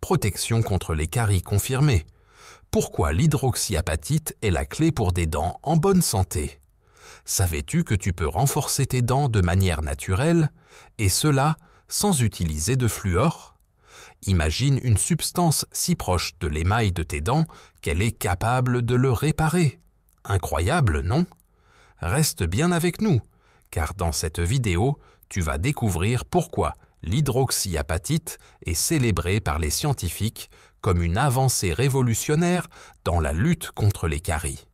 protection contre les caries confirmée. Pourquoi l'hydroxyapatite est la clé pour des dents en bonne santé? Savais-tu que tu peux renforcer tes dents de manière naturelle, et cela sans utiliser de fluor? Imagine une substance si proche de l'émail de tes dents qu'elle est capable de le réparer. Incroyable, non? Reste bien avec nous, car dans cette vidéo, tu vas découvrir pourquoi l'hydroxyapatite est célébrée par les scientifiques comme une avancée révolutionnaire dans la lutte contre les caries.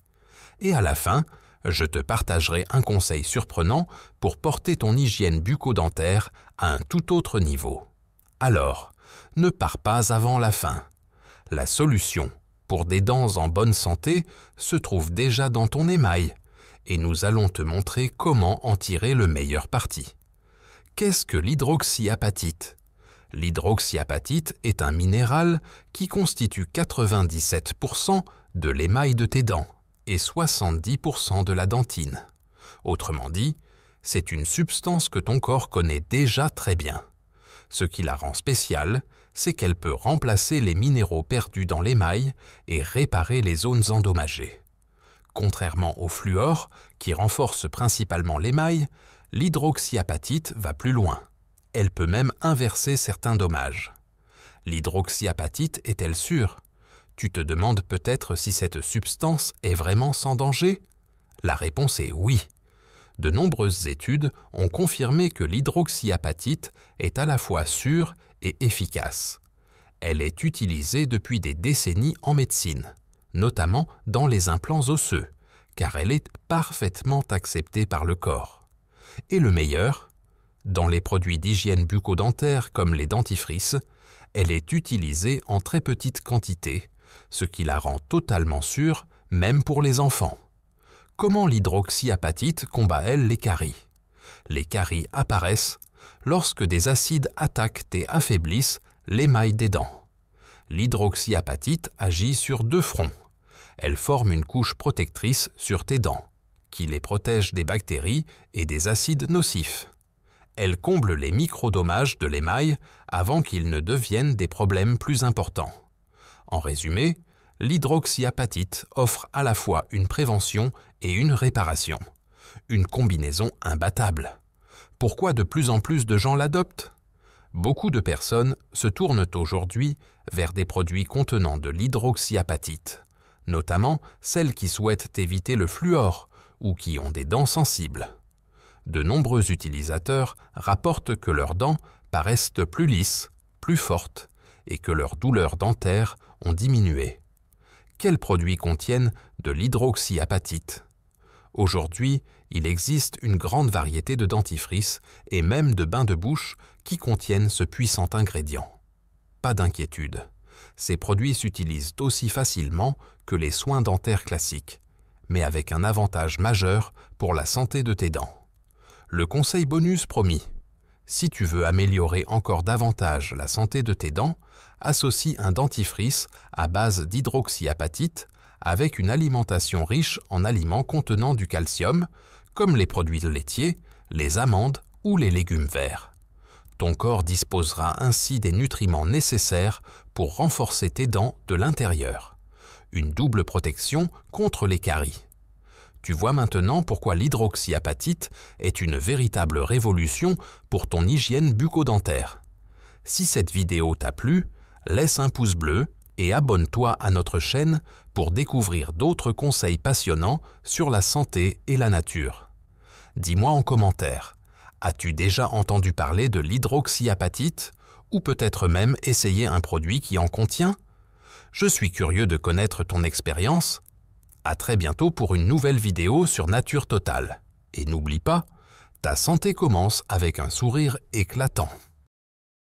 Et à la fin, je te partagerai un conseil surprenant pour porter ton hygiène bucco-dentaire à un tout autre niveau. Alors, ne pars pas avant la fin. La solution pour des dents en bonne santé se trouve déjà dans ton émail, et nous allons te montrer comment en tirer le meilleur parti. Qu'est-ce que l'hydroxyapatite? L'hydroxyapatite est un minéral qui constitue 97% de l'émail de tes dents et 70% de la dentine. Autrement dit, c'est une substance que ton corps connaît déjà très bien. Ce qui la rend spéciale, c'est qu'elle peut remplacer les minéraux perdus dans l'émail et réparer les zones endommagées. Contrairement au fluor, qui renforce principalement l'émail, l'hydroxyapatite va plus loin. Elle peut même inverser certains dommages. L'hydroxyapatite est-elle sûre? Tu te demandes peut-être si cette substance est vraiment sans danger? La réponse est oui. De nombreuses études ont confirmé que l'hydroxyapatite est à la fois sûre et efficace. Elle est utilisée depuis des décennies en médecine, notamment dans les implants osseux, car elle est parfaitement acceptée par le corps. Et le meilleur, dans les produits d'hygiène bucco-dentaire comme les dentifrices, elle est utilisée en très petite quantité, ce qui la rend totalement sûre, même pour les enfants. Comment l'hydroxyapatite combat-elle les caries? Les caries apparaissent lorsque des acides attaquent et affaiblissent l'émail des dents. L'hydroxyapatite agit sur deux fronts. Elle forme une couche protectrice sur tes dents, qui les protège des bactéries et des acides nocifs. Elle comble les micro-dommages de l'émail avant qu'ils ne deviennent des problèmes plus importants. En résumé, l'hydroxyapatite offre à la fois une prévention et une réparation. Une combinaison imbattable. Pourquoi de plus en plus de gens l'adoptent? Beaucoup de personnes se tournent aujourd'hui vers des produits contenant de l'hydroxyapatite, notamment celles qui souhaitent éviter le fluor ou qui ont des dents sensibles. De nombreux utilisateurs rapportent que leurs dents paraissent plus lisses, plus fortes et que leurs douleurs dentaires ont diminué. Quels produits contiennent de l'hydroxyapatite? Aujourd'hui, il existe une grande variété de dentifrices et même de bains de bouche qui contiennent ce puissant ingrédient. Pas d'inquiétude, ces produits s'utilisent aussi facilement que les soins dentaires classiques, mais avec un avantage majeur pour la santé de tes dents. Le conseil bonus promis. Si tu veux améliorer encore davantage la santé de tes dents, associe un dentifrice à base d'hydroxyapatite avec une alimentation riche en aliments contenant du calcium, comme les produits laitiers, les amandes ou les légumes verts. Ton corps disposera ainsi des nutriments nécessaires pour renforcer tes dents de l'intérieur. Une double protection contre les caries. Tu vois maintenant pourquoi l'hydroxyapatite est une véritable révolution pour ton hygiène bucco-dentaire. Si cette vidéo t'a plu, laisse un pouce bleu et abonne-toi à notre chaîne pour découvrir d'autres conseils passionnants sur la santé et la nature. Dis-moi en commentaire, as-tu déjà entendu parler de l'hydroxyapatite ou peut-être même essayé un produit qui en contient? Je suis curieux de connaître ton expérience. À très bientôt pour une nouvelle vidéo sur Nature Totale. Et n'oublie pas, ta santé commence avec un sourire éclatant.